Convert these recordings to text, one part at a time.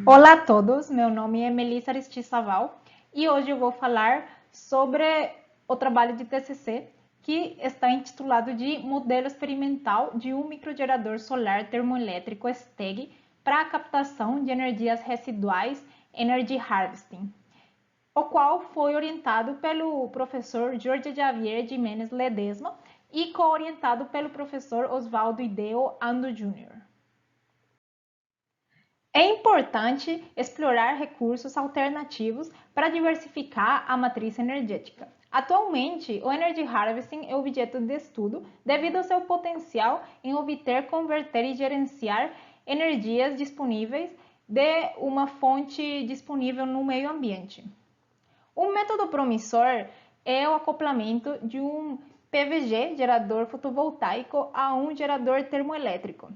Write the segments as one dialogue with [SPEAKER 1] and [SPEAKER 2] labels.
[SPEAKER 1] Olá a todos, meu nome é Melissa Aristizábal e hoje eu vou falar sobre o trabalho de TCC que está intitulado de Modelo Experimental de um Microgerador Solar Termoelétrico STEG para a captação de energias residuais Energy Harvesting, o qual foi orientado pelo professor Jorge Javier Jiménez Ledesma e co-orientado pelo professor Osvaldo Ideo Ando Jr. É importante explorar recursos alternativos para diversificar a matriz energética. Atualmente, o Energy Harvesting é objeto de estudo devido ao seu potencial em obter, converter e gerenciar energias disponíveis de uma fonte disponível no meio ambiente. Um método promissor é o acoplamento de um PVG, gerador fotovoltaico, a um gerador termoelétrico,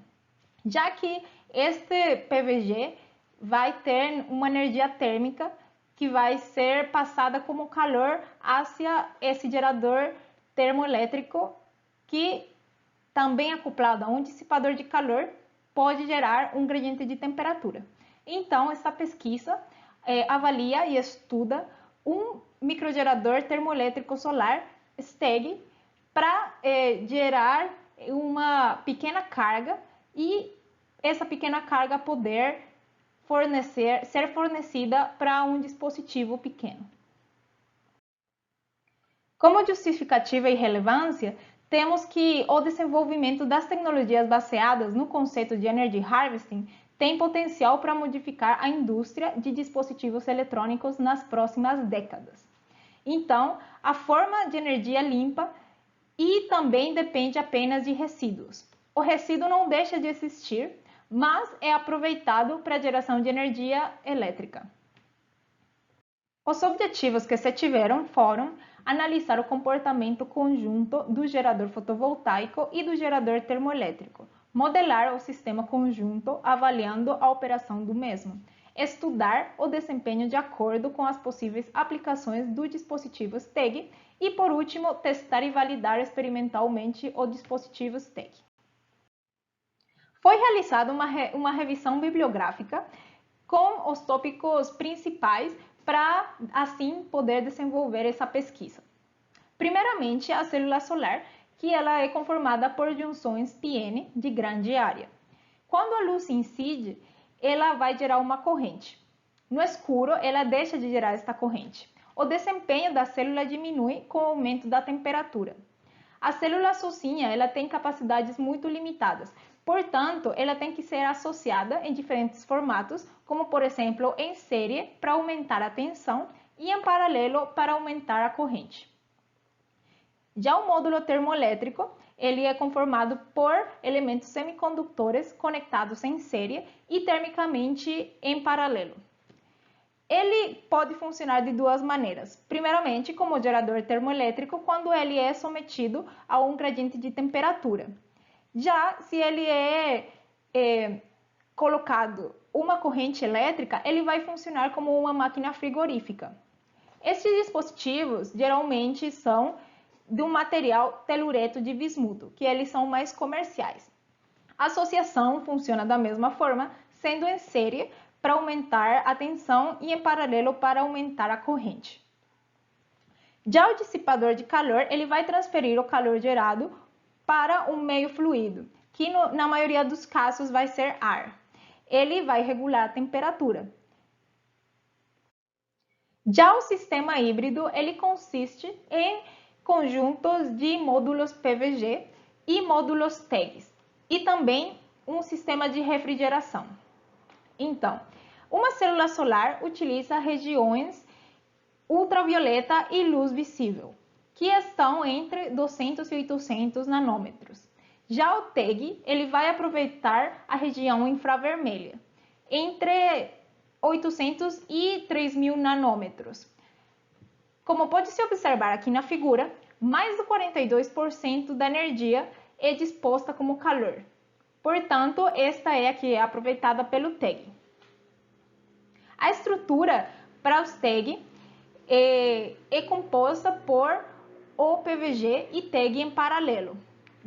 [SPEAKER 1] já que este PVG vai ter uma energia térmica que vai ser passada como calor hacia esse gerador termoelétrico que, também acoplado a um dissipador de calor, pode gerar um gradiente de temperatura. Então, essa pesquisa avalia e estuda um microgerador termoelétrico solar STEG para gerar uma pequena carga e essa pequena carga poder ser fornecida para um dispositivo pequeno. Como justificativa e relevância, temos que o desenvolvimento das tecnologias baseadas no conceito de Energy Harvesting tem potencial para modificar a indústria de dispositivos eletrônicos nas próximas décadas. Então, a forma de energia limpa e também depende apenas de resíduos. O resíduo não deixa de existir, mas é aproveitado para a geração de energia elétrica. Os objetivos que se tiveram foram analisar o comportamento conjunto do gerador fotovoltaico e do gerador termoelétrico, modelar o sistema conjunto avaliando a operação do mesmo, estudar o desempenho de acordo com as possíveis aplicações do dispositivo STEG e, por último, testar e validar experimentalmente o dispositivo STEG. Foi realizada uma revisão bibliográfica com os tópicos principais para, assim, poder desenvolver essa pesquisa. Primeiramente, a célula solar, que ela é conformada por junções PN de grande área. Quando a luz incide, ela vai gerar uma corrente. No escuro, ela deixa de gerar esta corrente. O desempenho da célula diminui com o aumento da temperatura. A célula sozinha ela tem capacidades muito limitadas, portanto, ela tem que ser associada em diferentes formatos, como por exemplo em série para aumentar a tensão e em paralelo para aumentar a corrente. Já o módulo termoelétrico, ele é conformado por elementos semicondutores conectados em série e termicamente em paralelo. Ele pode funcionar de duas maneiras. Primeiramente, como gerador termoelétrico, quando ele é sometido a um gradiente de temperatura. Já se ele é colocado uma corrente elétrica, ele vai funcionar como uma máquina frigorífica. Estes dispositivos geralmente são de um material telureto de bismuto, que eles são mais comerciais. A associação funciona da mesma forma, sendo em série para aumentar a tensão e em paralelo para aumentar a corrente. Já o dissipador de calor, ele vai transferir o calor gerado para um meio fluido, que na maioria dos casos vai ser ar. Ele vai regular a temperatura. Já o sistema híbrido, ele consiste em conjuntos de módulos PVG e módulos TEGs, e também um sistema de refrigeração. Então, uma célula solar utiliza regiões ultravioleta e luz visível, que estão entre 200 e 800 nanômetros. Já o TEG, ele vai aproveitar a região infravermelha, entre 800 e 3.000 nanômetros. Como pode se observar aqui na figura, mais de 42% da energia é disposta como calor. Portanto, esta é a que é aproveitada pelo TEG. A estrutura para os TEG é composta por o PVG e TEG em paralelo.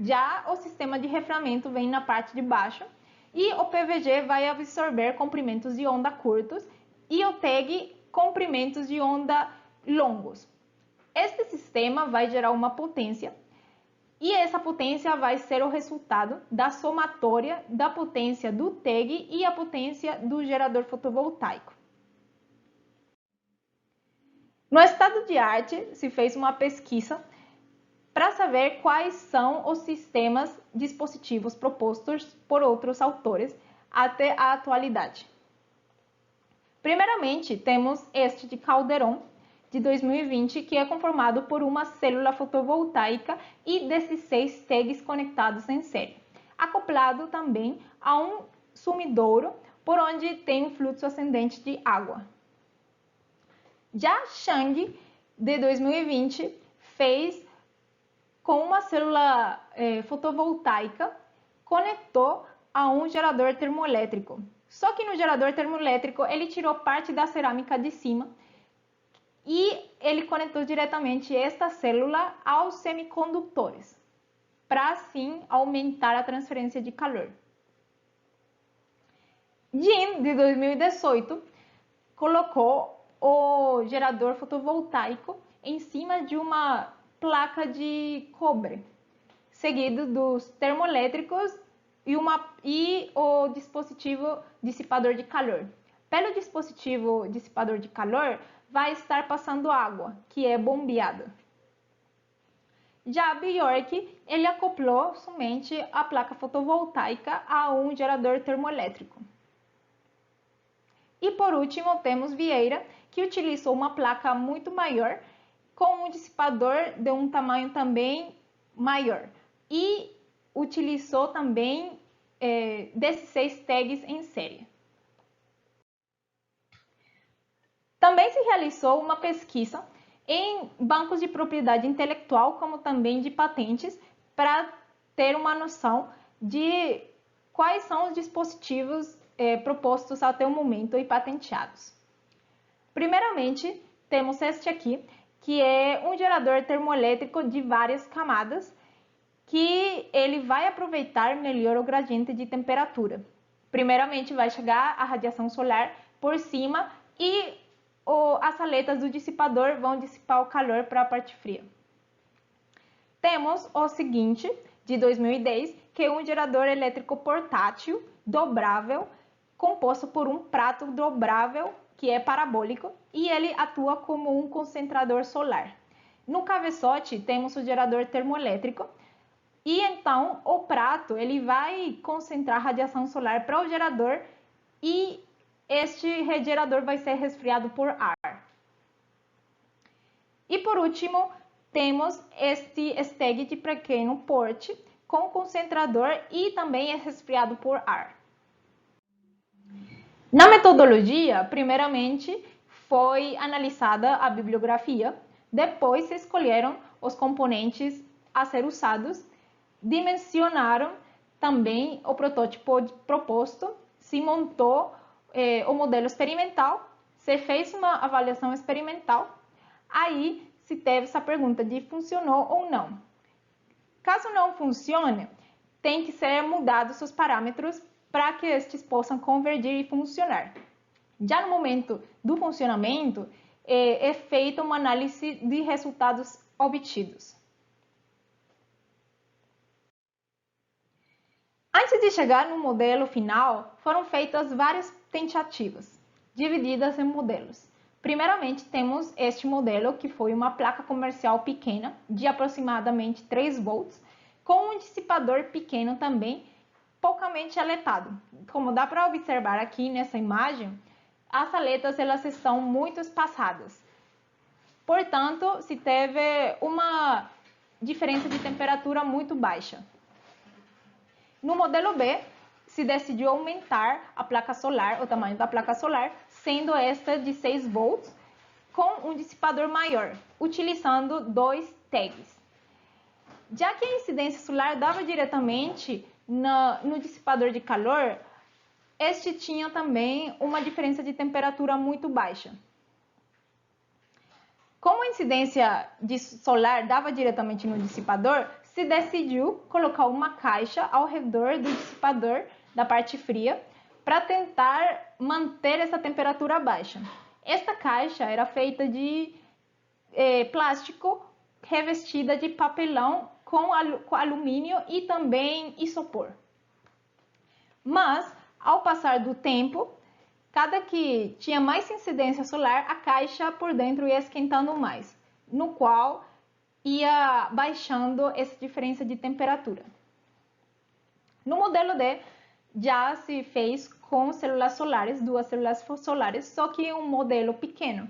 [SPEAKER 1] Já o sistema de refriamento vem na parte de baixo e o PVG vai absorver comprimentos de onda curtos e o TEG comprimentos de onda longos. Este sistema vai gerar uma potência e essa potência vai ser o resultado da somatória da potência do TEG e a potência do gerador fotovoltaico. No estado de arte, se fez uma pesquisa para saber quais são os sistemas dispositivos propostos por outros autores até a atualidade. Primeiramente, temos este de Calderon, de 2020, que é conformado por uma célula fotovoltaica e 16 TEGs conectados em série, acoplado também a um sumidouro por onde tem um fluxo ascendente de água. Já Chang, de 2020, fez com uma célula fotovoltaica, conectou a um gerador termoelétrico. Só que no gerador termoelétrico ele tirou parte da cerâmica de cima e ele conectou diretamente esta célula aos semicondutores, para assim aumentar a transferência de calor. Jin, de 2018, colocou o gerador fotovoltaico em cima de uma placa de cobre, seguido dos termoelétricos e o dispositivo dissipador de calor. Pelo dispositivo dissipador de calor, vai estar passando água, que é bombeada. Já Bjork, ele acoplou somente a placa fotovoltaica a um gerador termoelétrico. E por último, temos Vieira, que utilizou uma placa muito maior, com um dissipador de um tamanho também maior. E utilizou também 16 TEGs em série. Também se realizou uma pesquisa em bancos de propriedade intelectual, como também de patentes, para ter uma noção de quais são os dispositivos propostos até o momento e patenteados. Primeiramente, temos este aqui, que é um gerador termoelétrico de várias camadas, que ele vai aproveitar melhor o gradiente de temperatura. Primeiramente, vai chegar a radiação solar por cima e as aletas do dissipador vão dissipar o calor para a parte fria. Temos o seguinte, de 2010, que é um gerador elétrico portátil dobrável, composto por um prato dobrável, que é parabólico, e ele atua como um concentrador solar. No cabeçote, temos o gerador termoelétrico, e então o prato ele vai concentrar radiação solar para o gerador e este gerador vai ser resfriado por ar. E por último, temos este STEG de pequeno porte com concentrador e também é resfriado por ar. Na metodologia, primeiramente foi analisada a bibliografia, depois se escolheram os componentes a ser usados, dimensionaram também o protótipo proposto, se montou o modelo experimental, se fez uma avaliação experimental, aí se teve essa pergunta de funcionou ou não. Caso não funcione, tem que ser mudados os parâmetros para que estes possam convergir e funcionar. Já no momento do funcionamento, é feita uma análise de resultados obtidos. Antes de chegar no modelo final, foram feitas várias tentativas, divididas em modelos. Primeiramente, temos este modelo, que foi uma placa comercial pequena, de aproximadamente 3 volts, com um dissipador pequeno também, poucamente aletado. Como dá para observar aqui nessa imagem, as aletas elas estão muito espaçadas. Portanto, se teve uma diferença de temperatura muito baixa. No modelo B, se decidiu aumentar a placa solar, o tamanho da placa solar, sendo esta de 6 volts, com um dissipador maior, utilizando 2 TEGs. Já que a incidência solar dava diretamente no dissipador de calor, este tinha também uma diferença de temperatura muito baixa. Como a incidência solar dava diretamente no dissipador, se decidiu colocar uma caixa ao redor do dissipador da parte fria, para tentar manter essa temperatura baixa. Esta caixa era feita de plástico revestida de papelão com alumínio e também isopor. Mas, ao passar do tempo, cada que tinha mais incidência solar, a caixa por dentro ia esquentando mais, no qual ia baixando essa diferença de temperatura. No modelo D, já se fez com células solares, 2 células solares, só que um modelo pequeno.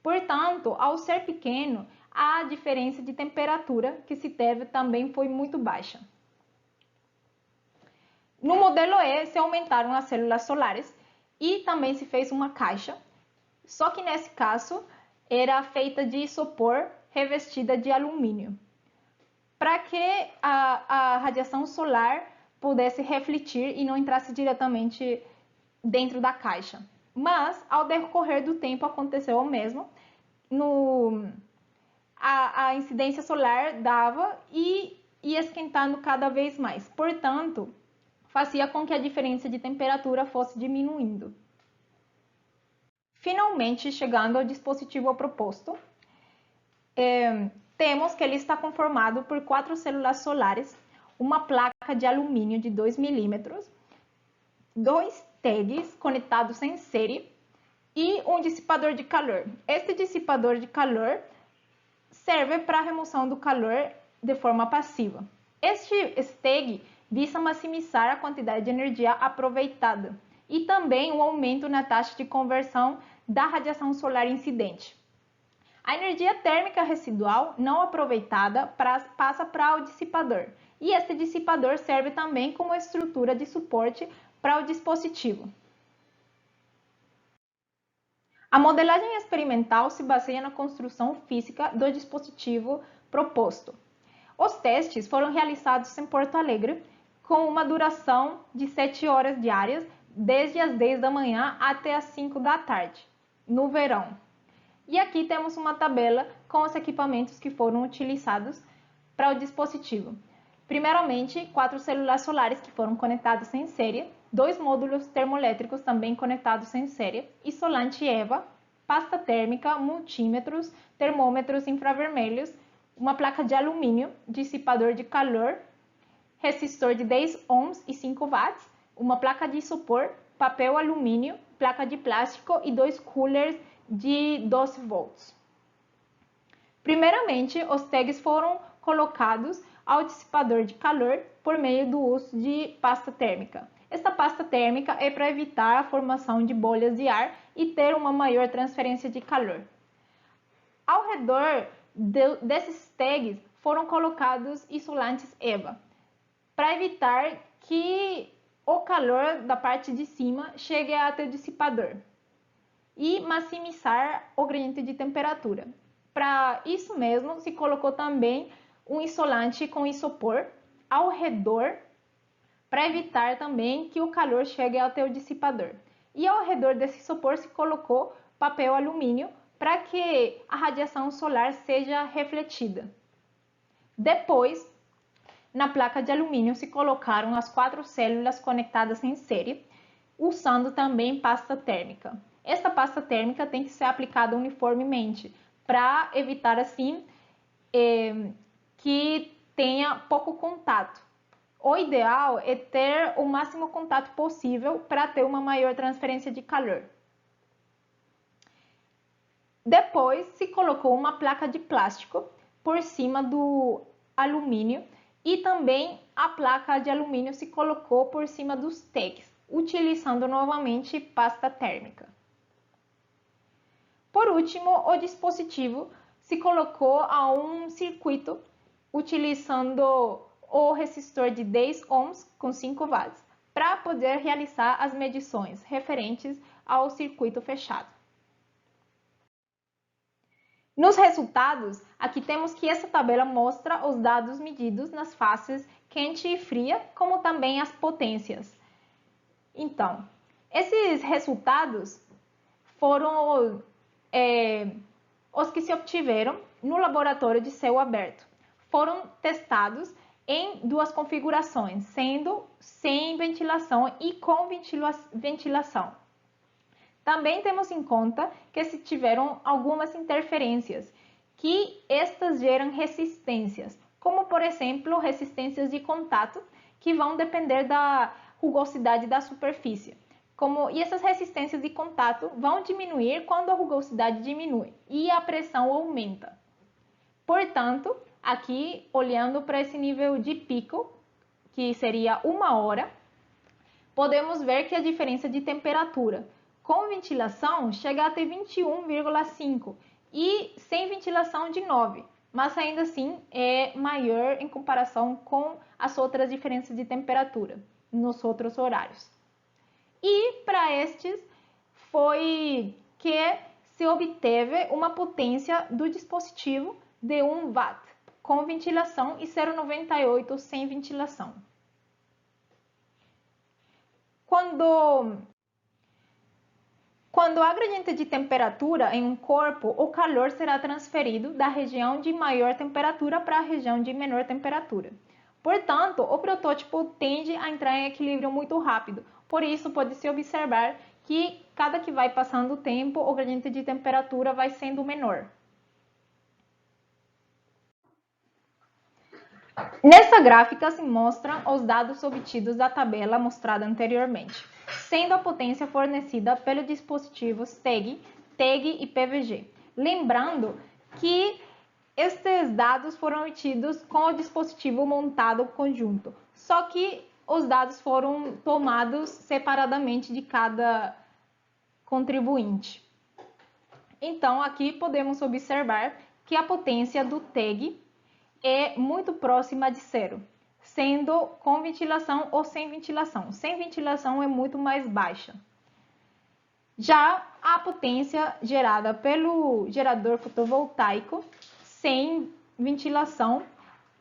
[SPEAKER 1] Portanto, ao ser pequeno, a diferença de temperatura que se teve também foi muito baixa. No modelo E, se aumentaram as células solares e também se fez uma caixa, só que nesse caso era feita de isopor revestida de alumínio, para que a radiação solar pudesse refletir e não entrasse diretamente dentro da caixa. Mas, ao decorrer do tempo, aconteceu o mesmo. A incidência solar dava e ia esquentando cada vez mais. Portanto, fazia com que a diferença de temperatura fosse diminuindo. Finalmente, chegando ao dispositivo proposto, temos que ele está conformado por 4 células solares, uma placa de alumínio de 2 milímetros, 2 tags conectados em série e um dissipador de calor. Este dissipador de calor serve para a remoção do calor de forma passiva. Este tag visa maximizar a quantidade de energia aproveitada e também o aumento na taxa de conversão da radiação solar incidente. A energia térmica residual não aproveitada passa para o dissipador, e este dissipador serve também como estrutura de suporte para o dispositivo. A modelagem experimental se baseia na construção física do dispositivo proposto. Os testes foram realizados em Porto Alegre, com uma duração de 7 horas diárias, desde as 10 da manhã até as 5 da tarde, no verão. E aqui temos uma tabela com os equipamentos que foram utilizados para o dispositivo. Primeiramente, 4 células solares que foram conectadas em série, 2 módulos termoelétricos também conectados em série, isolante EVA, pasta térmica, multímetros, termômetros infravermelhos, uma placa de alumínio, dissipador de calor, resistor de 10 ohms e 5 watts, uma placa de isopor, papel alumínio, placa de plástico e 2 coolers de 12 volts. Primeiramente, os tags foram colocados ao dissipador de calor por meio do uso de pasta térmica. Esta pasta térmica é para evitar a formação de bolhas de ar e ter uma maior transferência de calor. Ao redor desses tags foram colocados isolantes EVA, para evitar que o calor da parte de cima chegue até o dissipador e maximizar o gradiente de temperatura. Para isso mesmo, se colocou também um isolante com isopor ao redor, para evitar também que o calor chegue até o dissipador. E ao redor desse isopor se colocou papel alumínio para que a radiação solar seja refletida. Depois, na placa de alumínio se colocaram as 4 células conectadas em série, usando também pasta térmica. Esta pasta térmica tem que ser aplicada uniformemente para evitar assim que tenha pouco contato. O ideal é ter o máximo contato possível para ter uma maior transferência de calor. Depois se colocou uma placa de plástico por cima do alumínio e também a placa de alumínio se colocou por cima dos tags, utilizando novamente pasta térmica. Por último, o dispositivo se colocou a um circuito utilizando o resistor de 10 ohms com 5 watts para poder realizar as medições referentes ao circuito fechado. Nos resultados, aqui temos que essa tabela mostra os dados medidos nas fases quente e fria, como também as potências. Então, esses resultados foram os que se obtiveram no laboratório de céu aberto. Foram testados em duas configurações, sendo sem ventilação e com ventilação. Também temos em conta que se tiveram algumas interferências, que estas geram resistências, como por exemplo resistências de contato, que vão depender da rugosidade da superfície. E essas resistências de contato vão diminuir quando a rugosidade diminui e a pressão aumenta. Portanto, aqui olhando para esse nível de pico, que seria 1 hora, podemos ver que a diferença de temperatura com ventilação chega a ter 21,5 e sem ventilação de 9, mas ainda assim é maior em comparação com as outras diferenças de temperatura nos outros horários. E para estes foi que se obteve uma potência do dispositivo de 1 watt com ventilação e 0,98 sem ventilação. Quando há gradiente de temperatura em um corpo, o calor será transferido da região de maior temperatura para a região de menor temperatura. Portanto, o protótipo tende a entrar em equilíbrio muito rápido. Por isso, pode-se observar que cada que vai passando o tempo, o gradiente de temperatura vai sendo menor. Nessa gráfica se mostram os dados obtidos da tabela mostrada anteriormente, sendo a potência fornecida pelos dispositivos TEG e PVG. Lembrando que estes dados foram obtidos com o dispositivo montado conjunto, só que os dados foram tomados separadamente de cada contribuinte. Então, aqui podemos observar que a potência do TEG é muito próxima de zero, sendo com ventilação ou sem ventilação. Sem ventilação é muito mais baixa. Já a potência gerada pelo gerador fotovoltaico sem ventilação,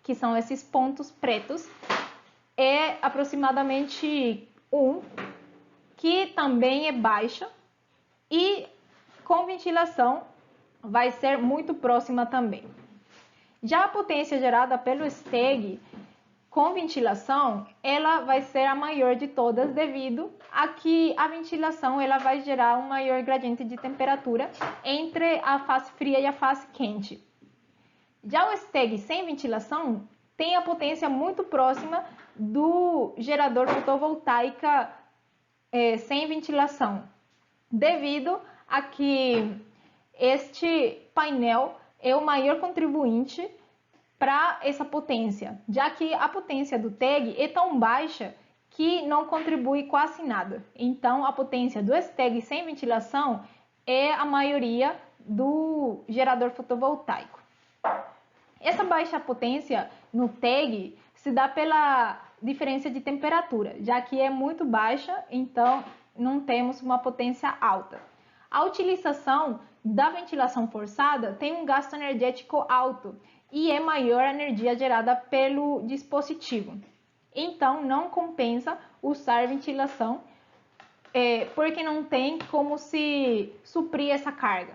[SPEAKER 1] que são esses pontos pretos, é aproximadamente 1, que também é baixa, e com ventilação vai ser muito próxima também. Já a potência gerada pelo STEG com ventilação, ela vai ser a maior de todas devido a que a ventilação ela vai gerar um maior gradiente de temperatura entre a fase fria e a fase quente. Já o STEG sem ventilação tem a potência muito próxima do gerador fotovoltaica sem ventilação, devido a que este painel é o maior contribuinte para essa potência, já que a potência do TEG é tão baixa que não contribui quase nada. Então, a potência do STEG sem ventilação é a maioria do gerador fotovoltaico. Essa baixa potência no TEG se dá pela diferença de temperatura, já que é muito baixa, então não temos uma potência alta. A utilização da ventilação forçada tem um gasto energético alto e é maior a energia gerada pelo dispositivo. Então, não compensa usar ventilação porque não tem como se suprir essa carga.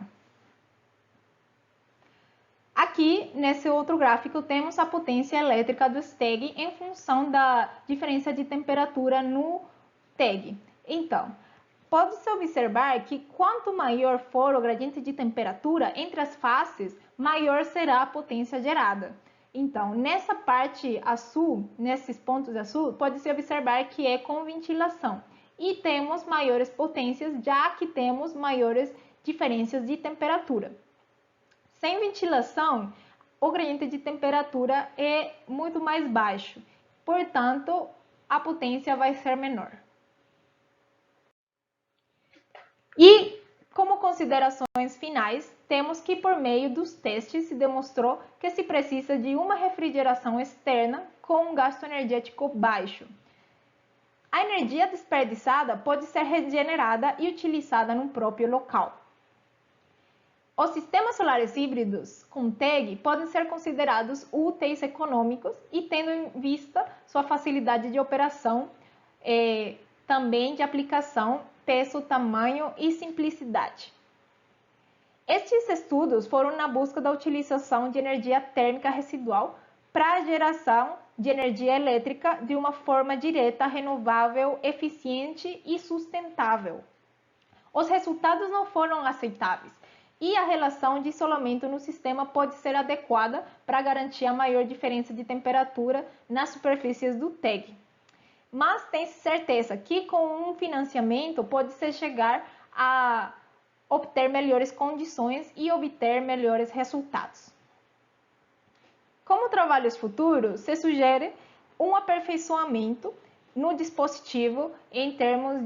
[SPEAKER 1] Aqui, nesse outro gráfico, temos a potência elétrica do STEG em função da diferença de temperatura no TEG. Então, pode-se observar que quanto maior for o gradiente de temperatura entre as faces, maior será a potência gerada. Então, nessa parte azul, nesses pontos azul, pode-se observar que é com ventilação. E temos maiores potências, já que temos maiores diferenças de temperatura. Sem ventilação, o gradiente de temperatura é muito mais baixo. Portanto, a potência vai ser menor. E, como considerações finais, temos que por meio dos testes se demonstrou que se precisa de uma refrigeração externa com um gasto energético baixo. A energia desperdiçada pode ser regenerada e utilizada no próprio local. Os sistemas solares híbridos com TEG podem ser considerados úteis econômicos e tendo em vista sua facilidade de operação, também de aplicação, peso, tamanho e simplicidade. Estes estudos foram na busca da utilização de energia térmica residual para a geração de energia elétrica de uma forma direta, renovável, eficiente e sustentável. Os resultados não foram aceitáveis e a relação de isolamento no sistema pode ser adequada para garantir a maior diferença de temperatura nas superfícies do TEG. Mas tem-se certeza que com um financiamento pode-se chegar a obter melhores condições e obter melhores resultados. Como trabalhos futuros, se sugere um aperfeiçoamento no dispositivo em termos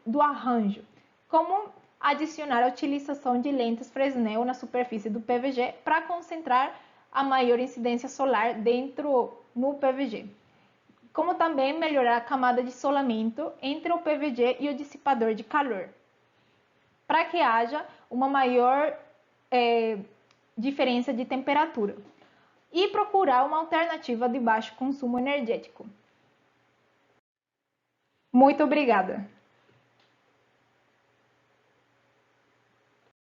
[SPEAKER 1] do arranjo, como adicionar a utilização de lentes Fresnel na superfície do PVG para concentrar a maior incidência solar no PVG, como também melhorar a camada de isolamento entre o PVG e o dissipador de calor, para que haja uma maior diferença de temperatura, e procurar uma alternativa de baixo consumo energético. Muito obrigada!